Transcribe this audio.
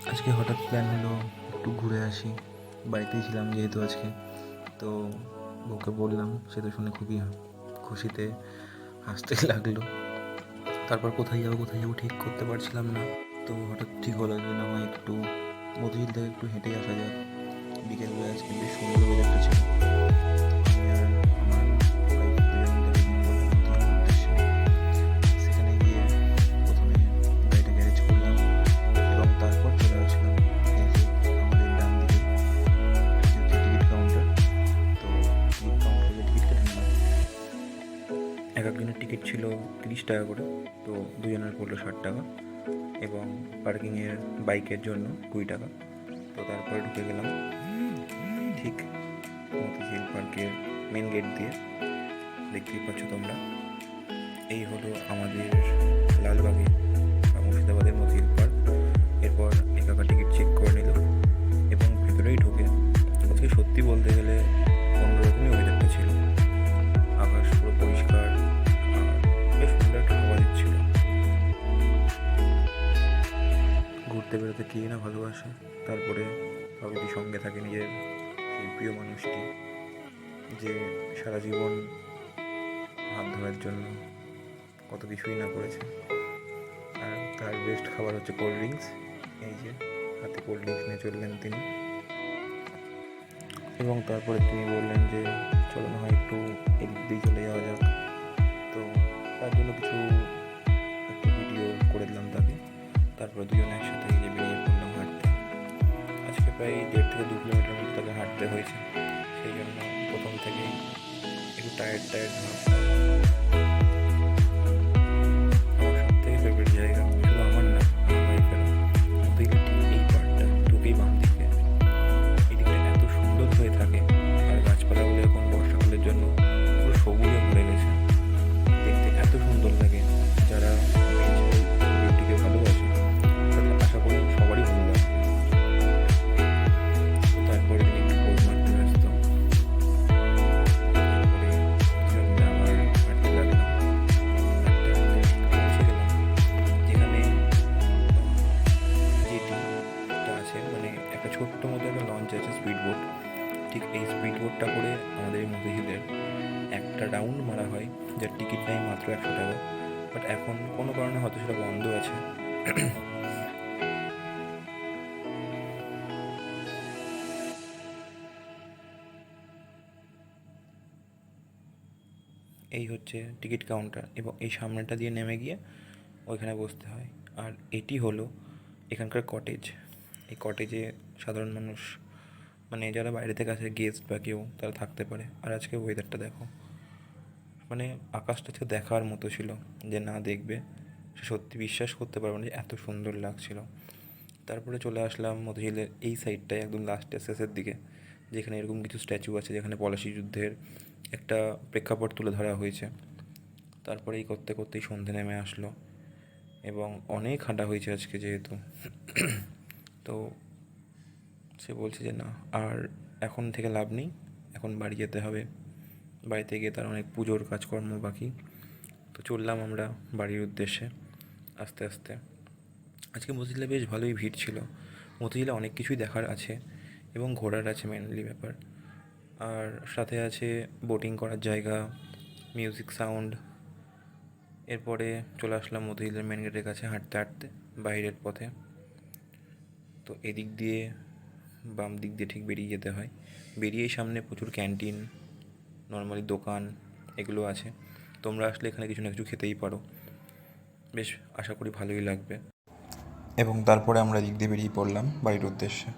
আজকে হঠাৎ প্ল্যান হলো একটু ঘুরে আসি। বাড়িতেই ছিলাম যেহেতু আজকে, তো বউকে বললাম, সে তো শুনে খুবই খুশিতে হাসতে লাগলো। তারপর কোথায় যাবো ঠিক করতে পারছিলাম না। তো হঠাৎ ঠিক হলো যে না হয় একটু মতিঝিল থেকে একটু হেঁটে আসা যাক। বিকেলবেলা আজকে বেশ সুন্দর ওয়েদারটা ছিল। আমি আর আমার ওয়াইফ দুজন মিলে বেরিয়ে পড়লাম মতিঝিলের উদ্দেশ্যে। সেখানে গিয়ে প্রথমে গাড়িটা গ্যারেজ করলাম এবং তারপর চলে আসলাম এই যে আমাদের ডান দিকে হচ্ছে টিকিট কাউন্টার। তো টিকিট কাউন্টারে টিকিট কেটে নিলাম। এক একজনের টিকিট ছিল 30 টাকা করে, তো দুজনের পড়লো 60 টাকা এবং পার্কিংয়ের বাইকের জন্য 20 টাকা। তো তারপরে ঢুকে গেলাম ঠিক মতিঝিল পার্কের মেন গেট দিয়ে। দেখতেই পাচ্ছ তোমরা, এই হলো আমাদের লালবাগে বা মুর্শিদাবাদের মতিঝিল পার্ক। এরপর একাকা টিকিট চেক করে নিল এবং ভেতরেই ঢুকে আজকে সত্যি বলতে গেলে অন্যরকমই ওয়েদারটা ছিল। আকাশ পুরো পরিষ্কার আর বেশ সুন্দর একটা হাওয়া দিচ্ছিল। ঘুরতে বেরোতে কে না ভালোবাসে। তারপরে যদি সঙ্গে থাকে নিজের সেই প্রিয় মানুষটি, যে সারা জীবন হাত ধরার জন্য কত কিছুই না করেছে। আর তার বেস্ট খাবার হচ্ছে কোল্ড ড্রিঙ্কস। এই যে হাতে কোল্ড ড্রিঙ্কস নিয়ে চললেন তিনি এবং তারপরে তিনি বললেন যে চলো না হয় একটু এদিক দিয়ে চলে যাওয়া যাক। তো তার জন্য একটু ভিডিও করে দিলাম তাকে। তারপরে দুজনে একসাথে গিয়ে বেরিয়ে পড়লাম হাঁটতে। আজকে প্রায় 1.5 থেকে 2 কিলোমিটার মতো তাকে হাঁটতে হয়েছে। সেই জন্য প্রথম থেকেই একটু টায়ার্ড ভাব। আমার সব থেকে ফেভারিট জায়গা, শুধু আমার না, আমার ওয়াইফেরও, মতিঝিলের ঠিক এই পার্কটা। ঢুকেই বাম দিকে এই দিকটা এত সুন্দর হয়ে থাকে আর গাছপালাগুলো এখন বর্ষাকালের জন্য পুরো সবুজে ভরে গেছে। দেখতে এত সুন্দর লাগে। যারা নেচারাল বিউটিকে ভালোবাসে তাদের আশা করি সবারই ভালো লাগবে। তো তারপরে তিনি একটু পোজ মারতে ব্যস্ত। তারপরে দুজন মিলে আবার হাঁটতে লাগলাম। হাঁটতে হাঁটতে ঠিক পৌঁছে গেলাম যেখানে জেটিটা আছে, মানে একটা ছোট্ট মতো একটা লঞ্চ আছে, স্পিড বোট। ঠিক এই স্পিড বোটটা করে আমাদের মতিঝিলের একটা রাউন্ড মারা হয়, যার টিকিট নেয় মাত্র 100 টাকা। বাট এখন কোনো কারণে হয়তো সেটা বন্ধ আছে। এই হচ্ছে টিকিট কাউন্টার এবং এই সামনেটা দিয়ে নেমে গিয়ে ওইখানে বসতে হয়। আর এটি হলো এখানকার কটেজ। এই কটেজে সাধারণ মানুষ, মানে যারা বাইরে থেকে আসে গেস্ট বা কেউ, তারা থাকতে পারে। আর আজকে ওয়েদারটা দেখো, মানে আকাশটা আজকে দেখার মতো ছিল, যে না দেখবে সে সত্যি বিশ্বাস করতে পারবে না যে এত সুন্দর লাগছিল। তারপরে চলে আসলাম মতিঝিলের এই সাইডটায় একদম লাস্টের শেষের দিকে, যেখানে এরকম কিছু স্ট্যাচু আছে, যেখানে পলাশী যুদ্ধের একটা প্রেক্ষাপট তুলে ধরা হয়েছে। তারপরে এই করতে করতেই সন্ধে নেমে আসলো এবং অনেক হাঁটা হয়েছে আজকে যেহেতু। তো সে বলছে যে না, আর এখন থেকে লাভ নেই, এখন বাড়ি যেতে হবে। বাড়িতে গিয়ে তার অনেক পুজোর কাজকর্ম বাকি। তো চললাম আমরা বাড়ির উদ্দেশ্যে আস্তে আস্তে। আজকে মতিঝিলে বেশ ভালোই ভিড় ছিল। মতিঝিলে অনেক কিছুই দেখার আছে এবং ঘোরার আছে মেনলি ব্যাপার। আর সাথে আছে বোটিং করার জায়গা, মিউজিক সাউন্ড। এরপরে চলে আসলাম মতিঝিলের মেন গেটের কাছে হাঁটতে হাঁটতে বাইরের পথে। তো এদিক দিয়ে বাম দিক দিয়ে ঠিক বেরিয়ে যেতে হয়। বেরিয়েই সামনে প্রচুর ক্যান্টিন, নর্মালি দোকান, এগুলো আছে। তোমরা আসলে এখানে কিছু না কিছু খেতেই পারো, বেশ আশা করি ভালোই লাগবে। এবং তারপরে আমরা দিক দিয়ে বেরিয়ে পড়লাম বাড়ির উদ্দেশ্যে।